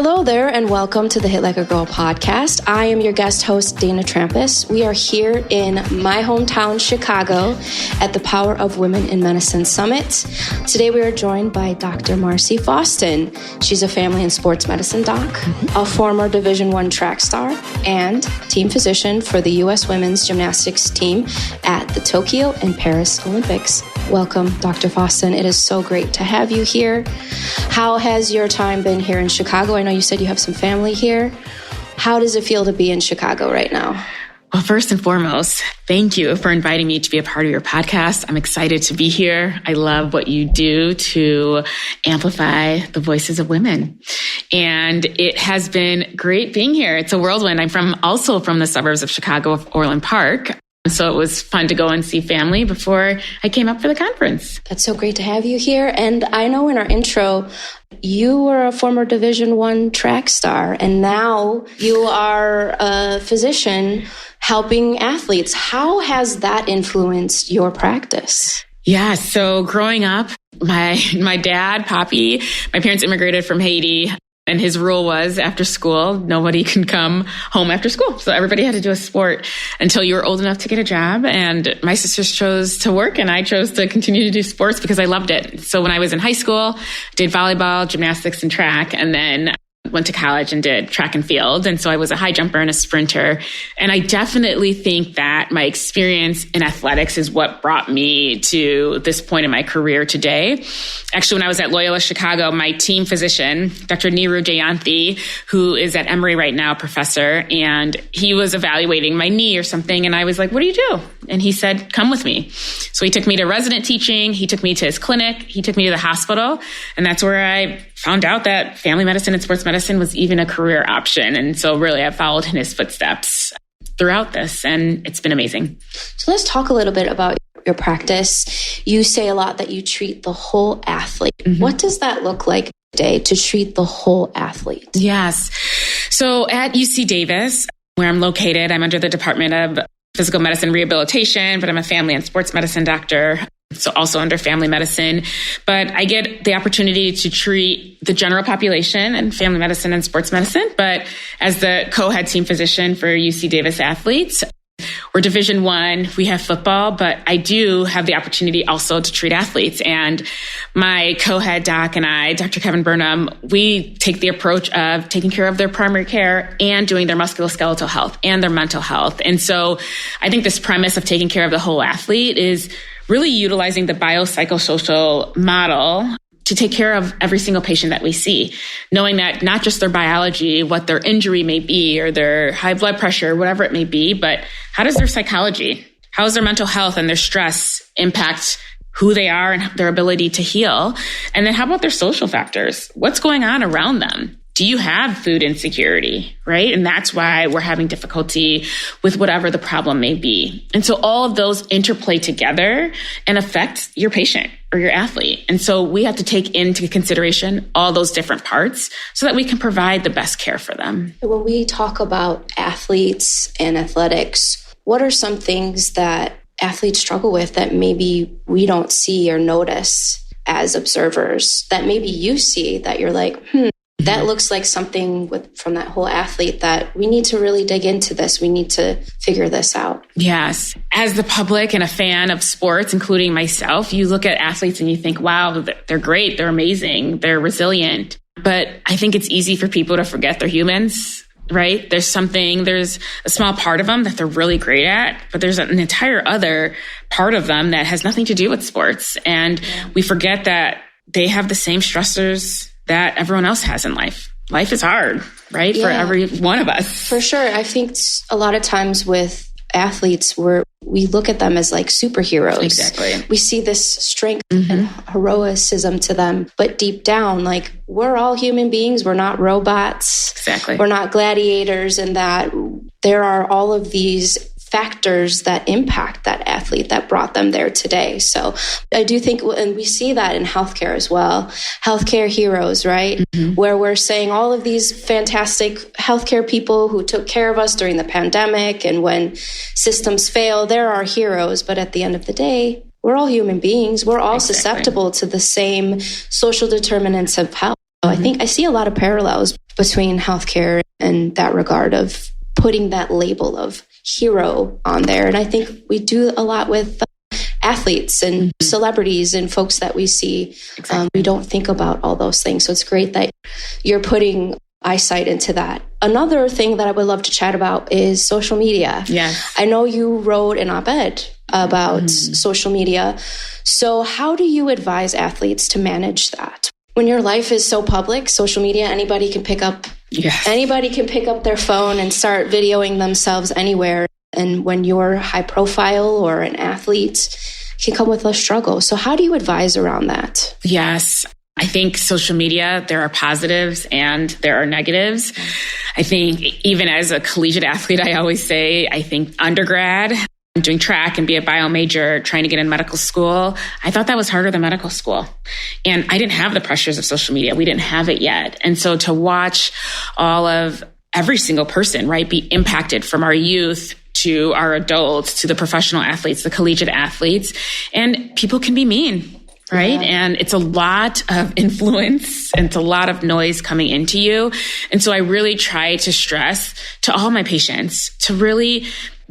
Hello there, and welcome to the Hit Like a Girl podcast. I am your guest host, Dana Trampas. We are here in my hometown, Chicago, at the Power of Women in Medicine Summit. Today we are joined by Dr. Marcy Faustin. She's a family and sports medicine doc, a former Division I track star, and team physician for the U.S. women's gymnastics team at the Tokyo and Paris Olympics. Welcome, Dr. Faustin. It is so great to have you here. How has your time been here in Chicago? I know you said you have some family here. How does it feel to be in Chicago right now? Well, first and foremost, thank you for inviting me to be a part of your podcast. I'm excited to be here. I love what you do to amplify the voices of women. And it has been great being here. It's a whirlwind. I'm also from the suburbs of Chicago, of Orland Park. So it was fun to go and see family before I came up for the conference. That's so great to have you here. And I know in our intro, you were a former Division I track star, and now you are a physician helping athletes. How has that influenced your practice? Yeah, so growing up, my dad, Poppy, my parents immigrated from Haiti. And his rule was after school, nobody can come home after school. So everybody had to do a sport until you were old enough to get a job. And my sisters chose to work and I chose to continue to do sports because I loved it. So when I was in high school, did volleyball, gymnastics, and track, and then went to college and did track and field. And so I was a high jumper and a sprinter. And I definitely think that my experience in athletics is what brought me to this point in my career today. Actually, when I was at Loyola Chicago, my team physician, Dr. Neeru Jayanthi, who is at Emory right now, professor, and he was evaluating my knee or something. And I was like, what do you do? And he said, come with me. So he took me to resident teaching. He took me to his clinic. He took me to the hospital. And that's where I found out that family medicine and sports medicine was even a career option. And so really I followed in his footsteps throughout this, and it's been amazing. So let's talk a little bit about your practice. You say a lot that you treat the whole athlete. Mm-hmm. What does that look like today to treat the whole athlete? Yes. So at UC Davis, where I'm located, I'm under the Department of Physical Medicine Rehabilitation, but I'm a family and sports medicine doctor. So also under family medicine, but I get the opportunity to treat the general population and family medicine and sports medicine. But as the co-head team physician for UC Davis athletes, we're Division I, we have football, but I do have the opportunity also to treat athletes. And my co-head doc and I, Dr. Kevin Burnham, we take the approach of taking care of their primary care and doing their musculoskeletal health and their mental health. And so I think this premise of taking care of the whole athlete is really utilizing the biopsychosocial model to take care of every single patient that we see, knowing that not just their biology, what their injury may be, or their high blood pressure, whatever it may be, but how does their psychology, how does their mental health and their stress impact who they are and their ability to heal? And then how about their social factors? What's going on around them? Do you have food insecurity, right? And that's why we're having difficulty with whatever the problem may be. And so all of those interplay together and affect your patient or your athlete. And so we have to take into consideration all those different parts so that we can provide the best care for them. When we talk about athletes and athletics, what are some things that athletes struggle with that maybe we don't see or notice as observers, that maybe you see that you're like, that looks like something from that whole athlete that we need to really dig into this. We need to figure this out. Yes. As the public and a fan of sports, including myself, you look at athletes and you think, wow, they're great. They're amazing. They're resilient. But I think it's easy for people to forget they're humans, right? There's a small part of them that they're really great at, but there's an entire other part of them that has nothing to do with sports. And we forget that they have the same stressors that everyone else has in life. Life is hard, right? For every one of us. For sure. I think a lot of times with athletes, we look at them as like superheroes. Exactly. We see this strength and heroicism to them, but deep down, like, we're all human beings. We're not robots. Exactly. We're not gladiators, and that there are all of these factors that impact that athlete that brought them there today. So I do think, and we see that in healthcare as well, healthcare heroes, right? Where we're saying all of these fantastic healthcare people who took care of us during the pandemic, and when systems fail, they're our heroes. But at the end of the day, we're all human beings. We're all susceptible to the same social determinants of health. I think I see a lot of parallels between healthcare and that regard of putting that label of hero on there. And I think we do a lot with athletes and celebrities and folks that we see. Exactly. We don't think about all those things. So it's great that you're putting eyesight into that. Another thing that I would love to chat about is social media. Yes. I know you wrote an op-ed about social media. So how do you advise athletes to manage that? When your life is so public, social media, anybody can pick up their phone and start videoing themselves anywhere. And when you're high profile or an athlete, it can come with a struggle. So how do you advise around that? Yes. I think social media, there are positives and there are negatives. I think even as a collegiate athlete, I always say, I think undergrad, doing track and be a bio major, trying to get in medical school, I thought that was harder than medical school. And I didn't have the pressures of social media. We didn't have it yet. And so to watch all of every single person, right, be impacted from our youth to our adults, to the professional athletes, the collegiate athletes, and people can be mean. Right. Yeah. And it's a lot of influence and it's a lot of noise coming into you. And so I really try to stress to all my patients to really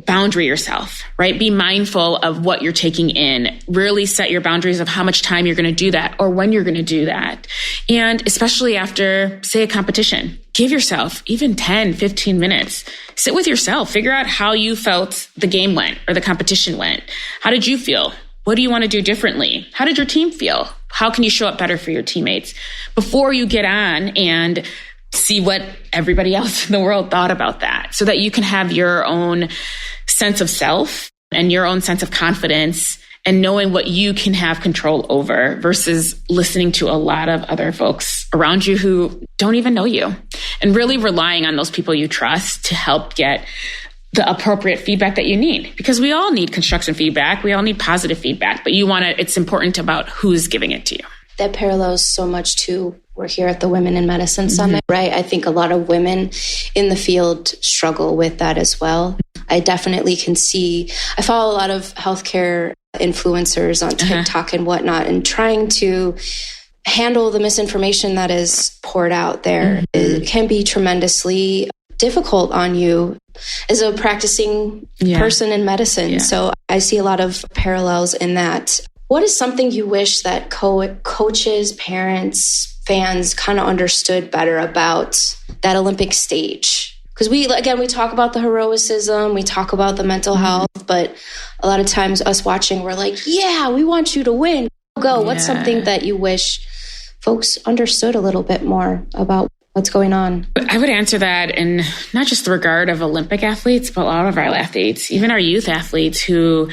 boundary yourself, right? Be mindful of what you're taking in. Really set your boundaries of how much time you're going to do that or when you're going to do that. And especially after, say, a competition, give yourself even 10, 15 minutes. Sit with yourself. Figure out how you felt the game went or the competition went. How did you feel? What do you want to do differently? How did your team feel? How can you show up better for your teammates before you get on and see what everybody else in the world thought about that, so that you can have your own sense of self and your own sense of confidence and knowing what you can have control over versus listening to a lot of other folks around you who don't even know you, and really relying on those people you trust to help get the appropriate feedback that you need, because we all need constructive feedback. We all need positive feedback, but it's important about who's giving it to you. That parallels so much to, we're here at the Women in Medicine Summit, right? I think a lot of women in the field struggle with that as well. I definitely can see, I follow a lot of healthcare influencers on TikTok and whatnot, and trying to handle the misinformation that is poured out there. It can be tremendously difficult on you as a practicing person in medicine. Yeah. So I see a lot of parallels in that. What is something you wish that coaches, parents, fans kind of understood better about that Olympic stage? Because we talk about the heroicism, we talk about the mental health, but a lot of times us watching, we're like, yeah, we want you to win. Go. Yeah. What's something that you wish folks understood a little bit more about what's going on? I would answer that in not just the regard of Olympic athletes, but a lot of our athletes, even our youth athletes who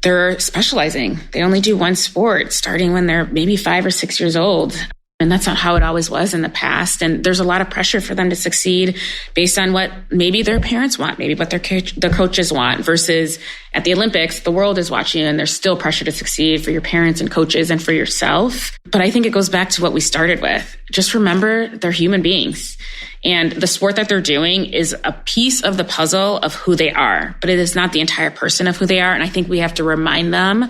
they're specializing. They only do one sport starting when they're maybe 5 or 6 years old. And that's not how it always was in the past. And there's a lot of pressure for them to succeed based on what maybe their parents want, maybe what their coaches want, versus at the Olympics, the world is watching and there's still pressure to succeed for your parents and coaches and for yourself. But I think it goes back to what we started with. Just remember they're human beings. And the sport that they're doing is a piece of the puzzle of who they are, but it is not the entire person of who they are. And I think we have to remind them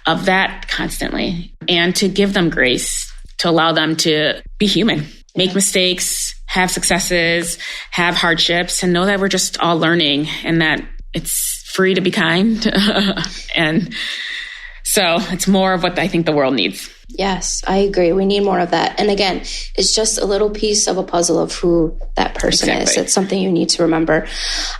of that constantly and to give them grace, to allow them to be human, make mistakes, have successes, have hardships, and know that we're just all learning and that it's free to be kind. And so it's more of what I think the world needs. Yes, I agree. We need more of that. And again, it's just a little piece of a puzzle of who that person is. It's something you need to remember.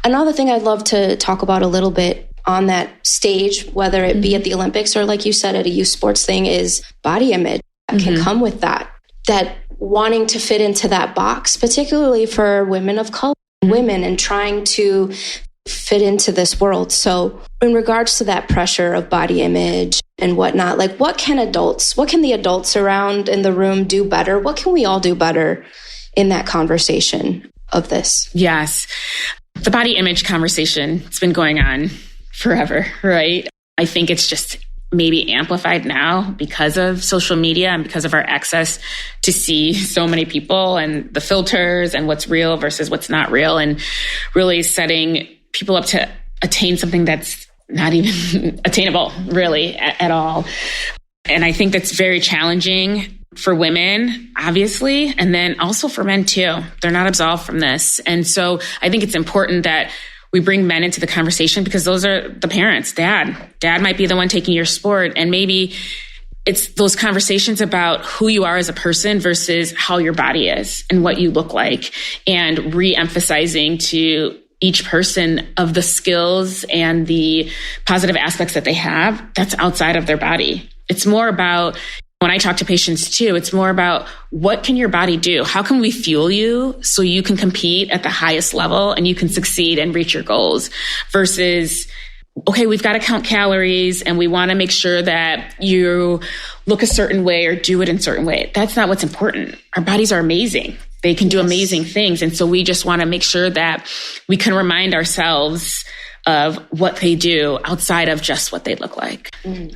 Another thing I'd love to talk about a little bit on that stage, whether it be at the Olympics or like you said, at a youth sports thing, is body image. Can come with that wanting to fit into that box, particularly for women of color, women, and trying to fit into this world. So in regards to that pressure of body image and whatnot, like what can the adults around in the room do better? What can we all do better in that conversation of this? Yes. The body image conversation, it's been going on forever, right? I think it's just maybe amplified now because of social media and because of our access to see so many people and the filters and what's real versus what's not real, and really setting people up to attain something that's not even attainable really at all. And I think that's very challenging. for women, obviously, and then also for men too. They're not absolved from this. And so I think it's important that we bring men into the conversation because those are the parents. Dad might be the one taking your sport. And maybe it's those conversations about who you are as a person versus how your body is and what you look like, and re-emphasizing to each person of the skills and the positive aspects that they have that's outside of their body. It's more about, when I talk to patients too, it's more about what can your body do? How can we fuel you so you can compete at the highest level and you can succeed and reach your goals versus, okay, we've got to count calories and we want to make sure that you look a certain way or do it in a certain way. That's not what's important. Our bodies are amazing. They can do amazing things. And so we just want to make sure that we can remind ourselves of what they do outside of just what they look like.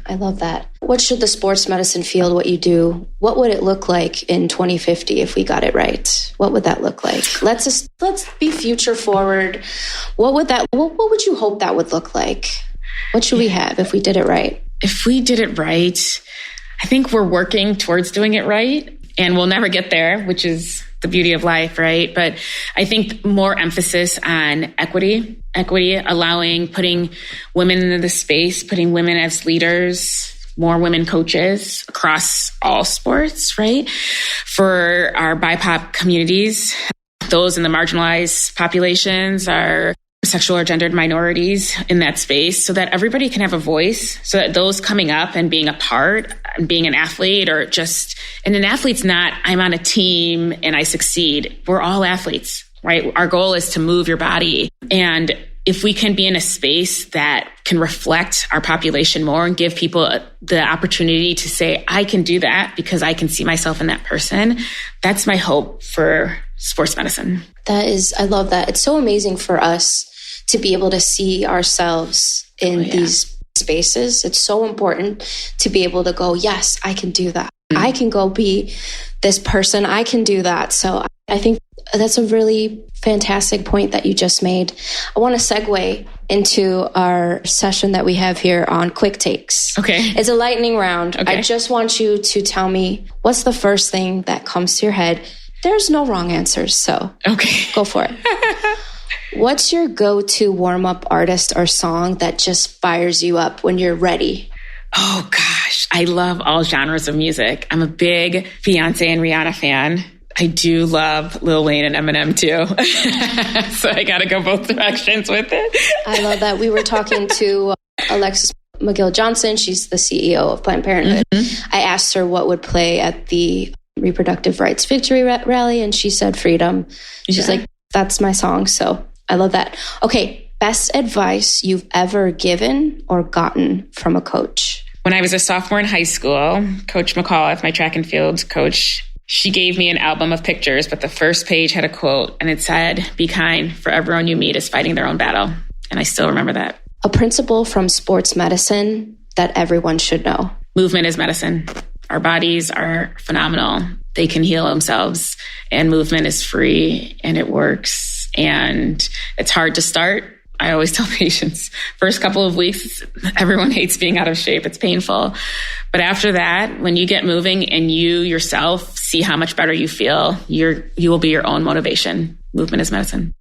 I love that. What should the sports medicine field, what you do, what would it look like in 2050 if we got it right? What would that look like? Let's be future forward. What would you hope that would look like? What should we have if we did it right? If we did it right, I think we're working towards doing it right, and we'll never get there, which is the beauty of life, right? But I think more emphasis on equity, putting women into the space, putting women as leaders, more women coaches across all sports, right? For our BIPOC communities, those in the marginalized populations, our sexual or gendered minorities in that space, so that everybody can have a voice, so that those coming up and being a part and being an athlete, or just, and an athlete's not, I'm on a team and I succeed. We're all athletes, right? Our goal is to move your body. And if we can be in a space that can reflect our population more and give people the opportunity to say, I can do that because I can see myself in that person, that's my hope for sports medicine. I love that. It's so amazing for us to be able to see ourselves in these spaces. It's so important to be able to go, yes, I can do that. Mm-hmm. I can go be this person. I can do that. So I think that's a really fantastic point that you just made. I want to segue into our session that we have here on quick takes. Okay. It's a lightning round. Okay. I just want you to tell me what's the first thing that comes to your head. There's no wrong answers, so go for it. What's your go-to warm-up artist or song that just fires you up when you're ready? Oh, gosh. I love all genres of music. I'm a big Beyonce and Rihanna fan. I do love Lil Wayne and Eminem, too. So I got to go both directions with it. I love that. We were talking to Alexis McGill-Johnson. She's the CEO of Planned Parenthood. Mm-hmm. I asked her what would play at the reproductive rights victory rally, and she said freedom. She's like, that's my song. So I love that. Okay. Best advice you've ever given or gotten from a coach? When I was a sophomore in high school, Coach McAuliffe, my track and field coach, she gave me an album of pictures, but the first page had a quote, and it said, be kind, for everyone you meet is fighting their own battle. And I still remember that. A principle from sports medicine that everyone should know. Movement is medicine. Our bodies are phenomenal. They can heal themselves, and movement is free and it works. And it's hard to start. I always tell patients, first couple of weeks, everyone hates being out of shape. It's painful. But after that, when you get moving and you yourself see how much better you feel, you will be your own motivation. Movement is medicine.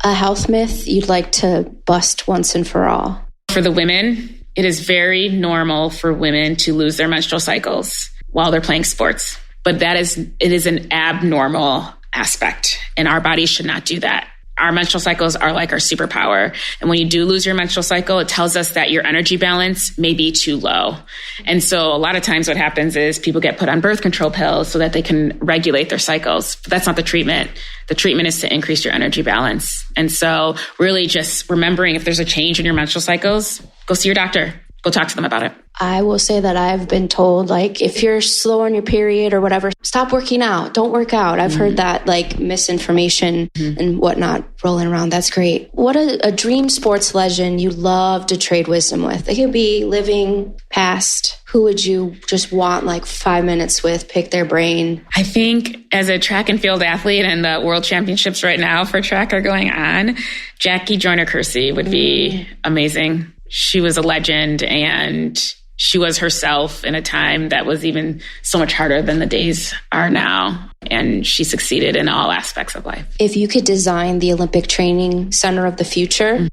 A health myth you'd like to bust once and for all? For the women, it is very normal for women to lose their menstrual cycles while they're playing sports. But it is an abnormal aspect, and our bodies should not do that. Our menstrual cycles are like our superpower. And when you do lose your menstrual cycle, it tells us that your energy balance may be too low. And so a lot of times what happens is people get put on birth control pills so that they can regulate their cycles. But that's not the treatment. The treatment is to increase your energy balance. And so really just remembering if there's a change in your menstrual cycles, go see your doctor. Go talk to them about it. I will say that I've been told, like, if you're slow on your period or whatever, stop working out. Don't work out. I've heard that, like, misinformation and whatnot rolling around. That's great. What a dream sports legend you love to trade wisdom with. It could be living, past. Who would you just want, like, 5 minutes with, pick their brain? I think as a track and field athlete, and the world championships right now for track are going on, Jackie Joyner-Kersee would be amazing. She was a legend, and she was herself in a time that was even so much harder than the days are now. And she succeeded in all aspects of life. If you could design the Olympic Training Center of the future,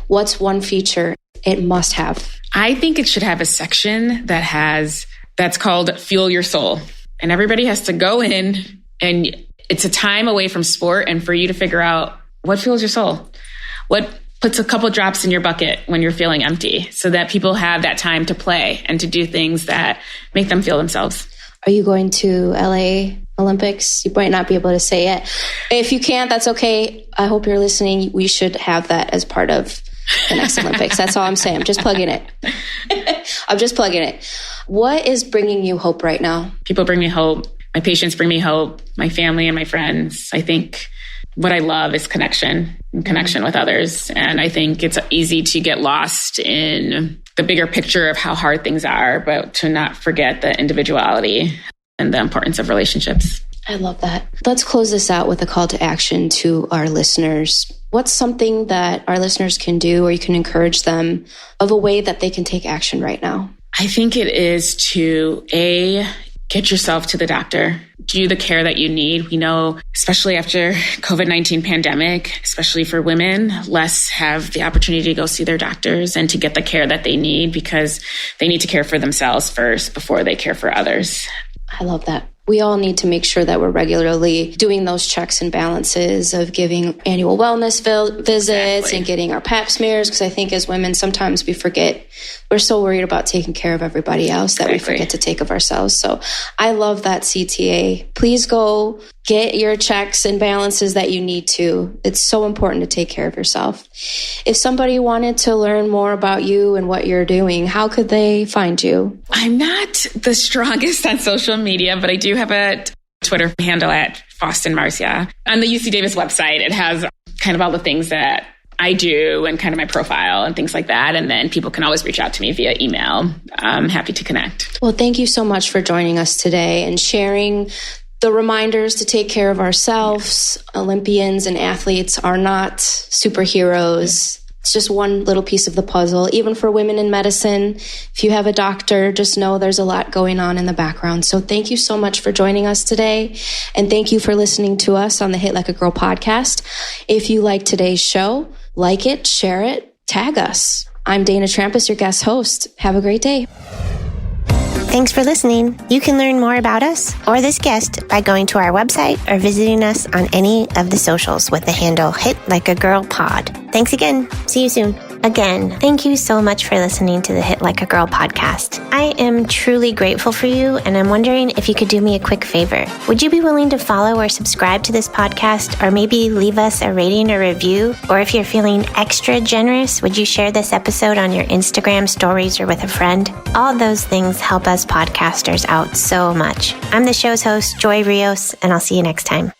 what's one feature it must have? I think it should have a section that's called Fuel Your Soul. And everybody has to go in, and it's a time away from sport and for you to figure out what fuels your soul. What puts a couple drops in your bucket when you're feeling empty, so that people have that time to play and to do things that make them feel themselves. Are you going to LA Olympics? You might not be able to say it. If you can't, that's okay. I hope you're listening. We should have that as part of the next Olympics. That's all I'm saying. I'm just plugging it. I'm just plugging it. What is bringing you hope right now? People bring me hope. My patients bring me hope. My family and my friends. I think what I love is connection with others. And I think it's easy to get lost in the bigger picture of how hard things are, but to not forget the individuality and the importance of relationships. I love that. Let's close this out with a call to action to our listeners. What's something that our listeners can do, or you can encourage them of a way that they can take action right now? I think it is to, get yourself to the doctor. Do the care that you need. We know, especially after COVID-19 pandemic, especially for women, less have the opportunity to go see their doctors and to get the care that they need, because they need to care for themselves first before they care for others. I love that. We all need to make sure that we're regularly doing those checks and balances of giving annual wellness visits and getting our pap smears, because I think as women, sometimes we forget. We're so worried about taking care of everybody else that we forget to take of ourselves. So I love that, CTA. Please go get your checks and balances that you need to. It's so important to take care of yourself. If somebody wanted to learn more about you and what you're doing, how could they find you? I'm not the strongest on social media, but I do have a Twitter handle at Faustin Marcia. On the UC Davis website, it has kind of all the things that I do and kind of my profile and things like that. And then people can always reach out to me via email. I'm happy to connect. Well, thank you so much for joining us today and sharing the reminders to take care of ourselves. Olympians and athletes are not superheroes. It's just one little piece of the puzzle. Even for women in medicine, if you have a doctor, just know there's a lot going on in the background. So thank you so much for joining us today. And thank you for listening to us on the Hit Like a Girl podcast. If you like today's show, like it, share it, tag us. I'm Dana Trampas, your guest host. Have a great day. Thanks for listening. You can learn more about us or this guest by going to our website or visiting us on any of the socials with the handle Hit Like a Girl Pod. Thanks again. See you soon. Again, thank you so much for listening to the Hit Like a Girl podcast. I am truly grateful for you, and I'm wondering if you could do me a quick favor. Would you be willing to follow or subscribe to this podcast, or maybe leave us a rating or review? Or if you're feeling extra generous, would you share this episode on your Instagram stories or with a friend? All those things help us podcasters out so much. I'm the show's host, Joy Rios, and I'll see you next time.